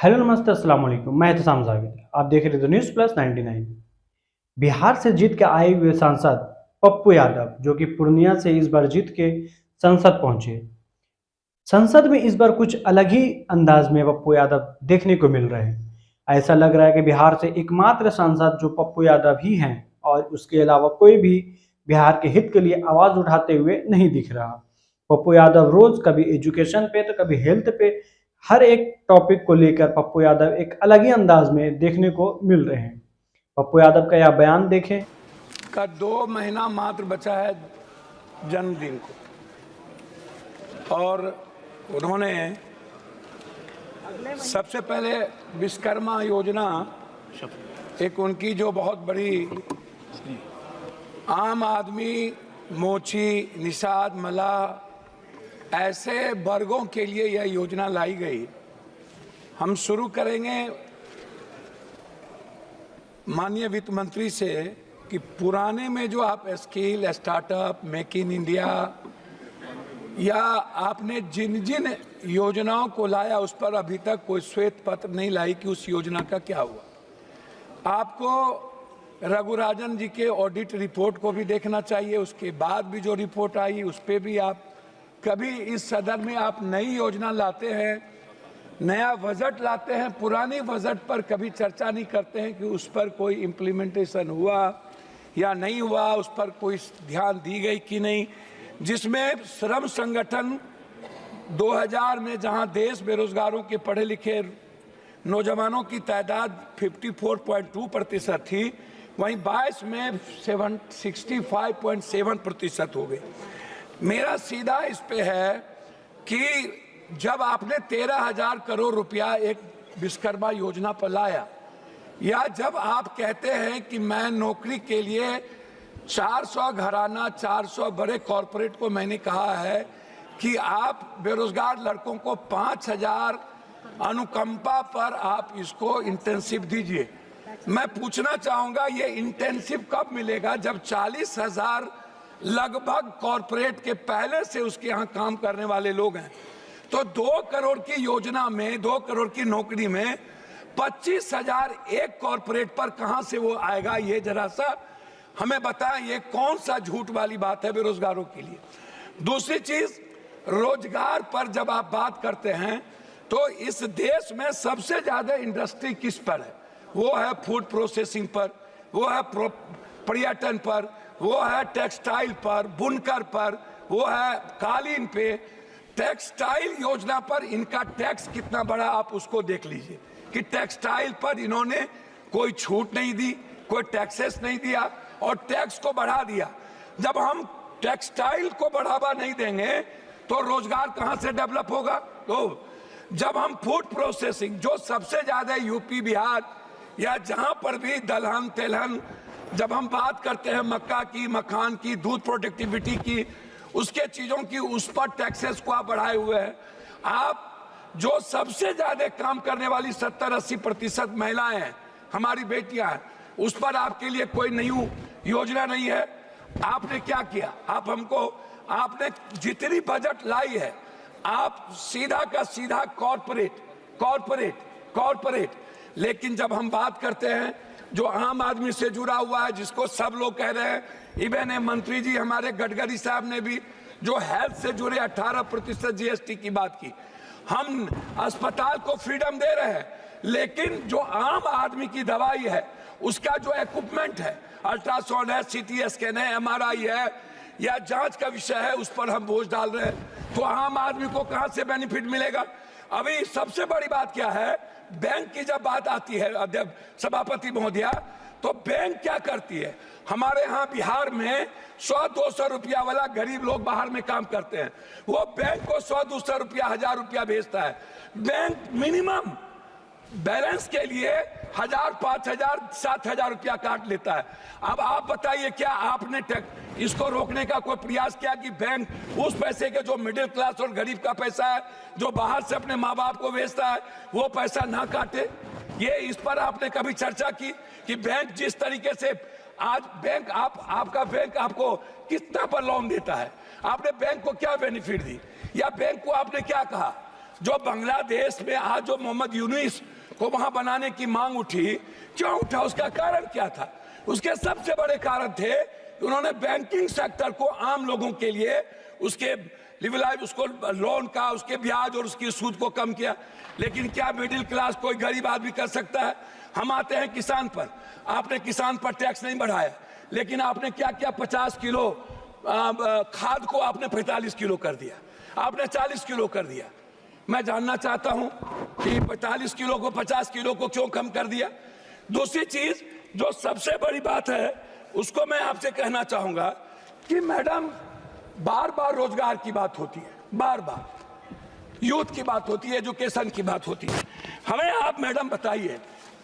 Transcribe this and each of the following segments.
Hello नमस्ते अस्सलाम वालेकुम। मैं एहतसाम जावेद, आप देख रहे थे न्यूज़ प्लस 99। बिहार से जीत के आए हुए सांसद पप्पू यादव जो कि पूर्णिया से इस बार जीत के संसद पहुंचे। संसद में इस बार कुछ अलग ही अंदाज में पप्पू यादव देखने को मिल रहे हैं। ऐसा लग रहा है कि बिहार से एकमात्र सांसद जो पप्पू यादव ही हैं और उसके अलावा कोई भी बिहार के हित के लिए आवाज उठाते हुए नहीं दिख रहा। पप्पू यादव रोज कभी एजुकेशन पे तो कभी हेल्थ पे हर एक टॉपिक को लेकर पप्पू यादव एक अलग ही अंदाज में देखने को मिल रहे हैं। पप्पू यादव का यह बयान देखें। का 2 महीना मात्र बचा है जन्मदिन को, और उन्होंने सबसे पहले विश्वकर्मा योजना, एक उनकी जो बहुत बड़ी आम आदमी, मोची, निषाद, मलाह ऐसे वर्गों के लिए यह योजना लाई गई। हम शुरू करेंगे माननीय वित्त मंत्री से कि पुराने में जो आप skill, startup, make in India या आपने जिन जिन योजनाओं को लाया उस पर अभी तक कोई श्वेत पत्र नहीं लाई कि उस योजना का क्या हुआ। आपको रघुराजन जी के ऑडिट रिपोर्ट को भी देखना चाहिए। उसके बाद भी जो रिपोर्ट आई उस पर भी आप कभी इस सदन में आप नई योजना लाते हैं, नया बजट लाते हैं, पुरानी बजट पर कभी चर्चा नहीं करते हैं कि उस पर कोई इम्प्लीमेंटेशन हुआ या नहीं हुआ, उस पर कोई ध्यान दी गई कि नहीं। जिसमें श्रम संगठन 2000 में जहां देश बेरोजगारों के पढ़े लिखे नौजवानों की तादाद 54.2% थी, वहीं 22 में 65.7% हो गई। मेरा सीधा इस पे है कि जब आपने 13,000 करोड़ रुपया एक विश्वकर्मा योजना पर लाया, या जब आप कहते हैं कि मैं नौकरी के लिए 400 घराना, 400 बड़े कॉरपोरेट को मैंने कहा है कि आप बेरोजगार लड़कों को 5,000 अनुकंपा पर आप इसको इंटेंसिव दीजिए। मैं पूछना चाहूंगा ये इंटेंसिव कब मिलेगा, जब 40,000 लगभग कॉरपोरेट के पहले से उसके यहाँ काम करने वाले लोग हैं। तो 2 करोड़ की योजना में, 2 करोड़ की नौकरी में 25,000 एक कॉरपोरेट पर कहां से वो आएगा? ये जरा सा हमें बताएं, ये कौन सा झूठ वाली बात है बेरोजगारों के लिए। दूसरी चीज, रोजगार पर जब आप बात करते हैं तो इस देश में सबसे ज्यादा इंडस्ट्री किस पर है? वो है फूड प्रोसेसिंग पर, वो है पर्यटन पर, वो है टेक्सटाइल पर, बुनकर पर, वो है कालीन पे। टेक्सटाइल योजना पर इनका टैक्स कितना बड़ा आप उसको देख लीजिए कि टेक्सटाइल पर इन्होंने कोई छूट नहीं दी, कोई टैक्सेस नहीं दिया और टैक्स को बढ़ा दिया। जब हम टेक्सटाइल को बढ़ावा नहीं देंगे तो रोजगार कहां से डेवलप होगा? तो जब हम फूड प्रोसेसिंग, जो सबसे ज्यादा यूपी, बिहार या जहां पर भी दलहन तेलहन, जब हम बात करते हैं मक्का की, मखान की, दूध प्रोडक्टिविटी की, उसके चीजों की, उस पर टैक्सेस को आप बढ़ाए हुए हैं। आप जो सबसे ज्यादा काम करने वाली 70-80% महिलाएं हैं, हमारी बेटियां हैं, उस पर आपके लिए कोई नई योजना नहीं है। आपने क्या किया? आपने जितनी बजट लाई है, आप सीधा का सीधा कॉर्पोरेट। लेकिन जब हम बात करते हैं जो आम आदमी से जुड़ा हुआ है, जिसको सब लोग कह रहे हैं, इवन मंत्री जी हमारे गडकरी साहब ने भी जो हेल्थ से जुड़े 18% जीएसटी की बात की। हम अस्पताल को फ्रीडम दे रहे हैं, लेकिन जो आम आदमी की दवाई है, उसका जो इक्विपमेंट है, अल्ट्रासाउंड है, सीटी स्कैन है, एमआरआई है या जांच का विषय है, उस पर हम बोझ डाल रहे हैं। तो आम आदमी को कहां से बेनिफिट मिलेगा? अभी सबसे बड़ी बात क्या है, बैंक की जब बात आती है अध्यक्ष सभापति महोदया, तो बैंक क्या करती है? हमारे यहाँ बिहार में 100-200 रुपया वाला गरीब लोग बाहर में काम करते हैं, वो बैंक को 100-200 रुपया, 1000 रुपया भेजता है। बैंक मिनिमम बैलेंस के लिए 1000, 5000, 7000 रुपया काट लेता है। अब आप बताइए, क्या आपने इसको रोकने का कोई प्रयास किया कि बैंक उस पैसे के, जो मिडिल क्लास और गरीब का पैसा है, जो बाहर से अपने माँ बाप को भेजता है, वो पैसा ना काटे? ये इस पर आपने कभी चर्चा की कि बैंक जिस तरीके से आज बैंक आपका बैंक आपको कितना पर लोन देता है? आपने बैंक को क्या बेनिफिट दी, या बैंक को आपने क्या कहा? जो बांग्लादेश में आज जो मोहम्मद यूनुस को वहां बनाने की मांग उठी, क्यों उठा? उसका कारण क्या था? उसके सबसे बड़े कारण थे कि उन्होंने बैंकिंग सेक्टर को आम लोगों के लिए उसके लिवलाइज, उसको लोन का, उसके ब्याज और उसकी सूद को कम किया। लेकिन क्या मिडिल क्लास कोई गरीब आदमी कर सकता है? हम आते हैं किसान पर, आपने किसान पर टैक्स नहीं बढ़ाया, लेकिन आपने क्या किया? 50 किलो खाद को आपने 45 किलो कर दिया, आपने 40 किलो कर दिया। मैं जानना चाहता हूं कि 45 किलो को 50 किलो को क्यों कम कर दिया? दूसरी चीज जो सबसे बड़ी बात है उसको मैं आपसे कहना चाहूंगा कि मैडम, बार बार रोजगार की बात होती है, बार बार यूथ की बात होती है, एजुकेशन की बात होती है। हमें आप मैडम बताइए,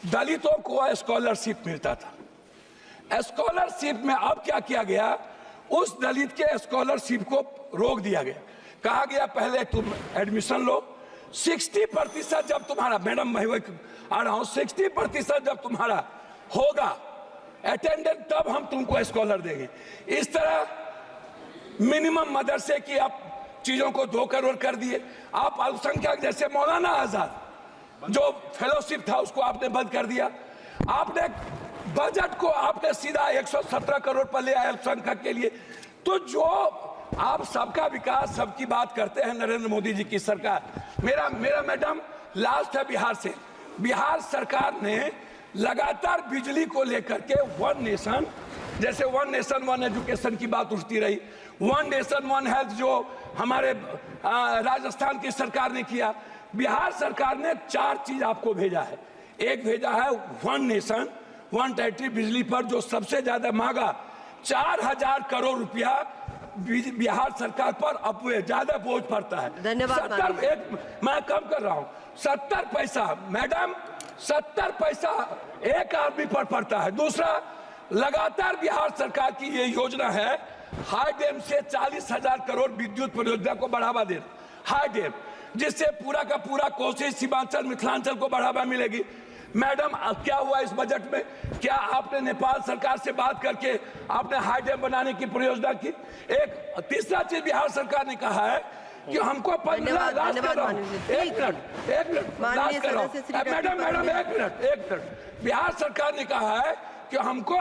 दलितों को स्कॉलरशिप मिलता था, स्कॉलरशिप में अब क्या किया गया? उस दलित के स्कॉलरशिप को रोक दिया गया। कहा गया पहले तुम एडमिशन लो, 60% जब तुम्हारा, मैडम मैं आ रहा हूं, 60% जब तुम्हारा होगा अटेंडेंस तब हम तुमको स्कॉलर देंगे। इस तरह मिनिमम मदरसे की आप चीजों को 2 करोड़ कर दिए। आप अल्पसंख्यक जैसे मौलाना आजाद जो फेलोशिप था उसको आपने बंद कर दिया। आपने बजट को आपने सीधा 117 करोड़ पर ले आए अल्पसंख्यक के लिए। तो जो आप सबका विकास, सबकी बात करते हैं नरेंद्र मोदी जी की सरकार। मेरा मैडम लास्ट है बिहार से। बिहार सरकार ने लगातार बिजली को लेकर के वन नेशन, जैसे वन नेशन वन एजुकेशन की बात उठती रही, वन नेशन वन हेल्थ जो हमारे राजस्थान की सरकार ने किया, बिहार सरकार ने 4 चीज आपको भेजा है। एक भेजा है वन नेशन वन टेरिटरी बिजली पर जो सबसे ज्यादा मांगा, 4000 करोड़ रुपया बिहार सरकार पर अब ज्यादा बोझ पड़ता है। धन्यवाद। मैं कम कर रहा हूं, 70 पैसा मैडम, 70 पैसा एक आदमी पर पड़ता है। दूसरा, लगातार बिहार सरकार की ये योजना है हाई डैम से 40,000 करोड़ विद्युत परियोजना को बढ़ावा देना, हाई डैम, जिससे पूरा का पूरा कोसी, सीमांचल, मिथिलांचल को बढ़ावा मिलेगी। मैडम क्या हुआ इस बजट में? क्या आपने नेपाल सरकार से बात करके आपने हाई डैम बनाने की परियोजना की? एक तीसरा चीज बिहार सरकार ने कहा है कि हमको 15 लाख कर रहा हूं, एक मिनट लास्ट कर रहा हूं मैडम, एक मिनट। बिहार सरकार ने कहा है कि हमको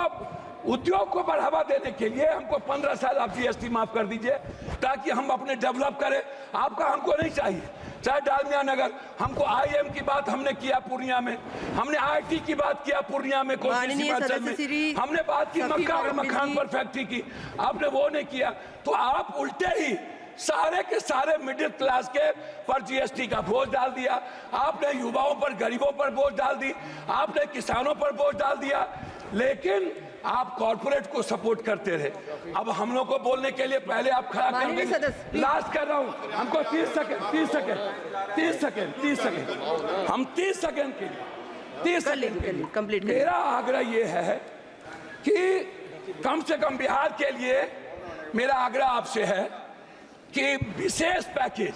उद्योग को बढ़ावा देने के लिए हमको 15 साल आप जीएसटी माफ कर दीजिए ताकि हम अपने डेवलप करें। आपका हमको नहीं चाहिए, चाहे डालमिया नगर, हमको आईएम की बात हमने किया पूर्णिया में, हमने आईटी की बात किया पूर्णिया में, हमने बात की मक्का और मखान पर फैक्ट्री की, आपने वो नहीं किया। तो आप उल्टे ही सारे के सारे मिडिल क्लास के पर जीएसटी का बोझ डाल दिया, आपने युवाओं पर, गरीबों पर बोझ डाल दी, आपने किसानों पर बोझ डाल दिया, लेकिन आप कॉर्पोरेट को सपोर्ट करते रहे। अब हम लोग को बोलने के लिए पहले आप खड़ा कर देंगे। लास्ट कर रहा हूं, हमको 30 सेकंड हम 30 सेकंड के लिए 30 सेकंड कंप्लीट। मेरा आग्रह ये है कि कम से कम बिहार के लिए मेरा आग्रह आपसे है कि विशेष पैकेज,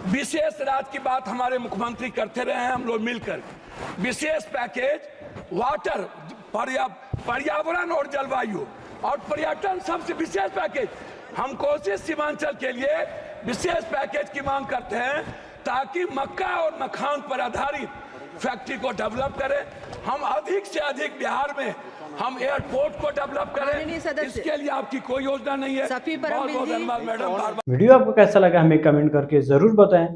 विशेष राज्य की बात हमारे मुख्यमंत्री करते रहे हैं, हम लोग मिलकर विशेष पैकेज वाटर, पर्यावरण और जलवायु और पर्यटन, सबसे विशेष पैकेज हम कोसी सीमांचल के लिए विशेष पैकेज की मांग करते हैं ताकि मक्का और मखान पर आधारित फैक्ट्री को डेवलप करें। हम अधिक से अधिक बिहार में हम एयरपोर्ट को डेवलप करें, इसके लिए आपकी कोई योजना नहीं है। बहुत बहुत धन्यवाद मैडम। वीडियो आपको कैसा लगा हमें कमेंट करके जरूर बताएं।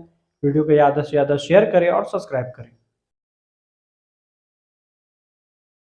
वीडियो को ज्यादा से ज्यादा शेयर करें और सब्सक्राइब करें।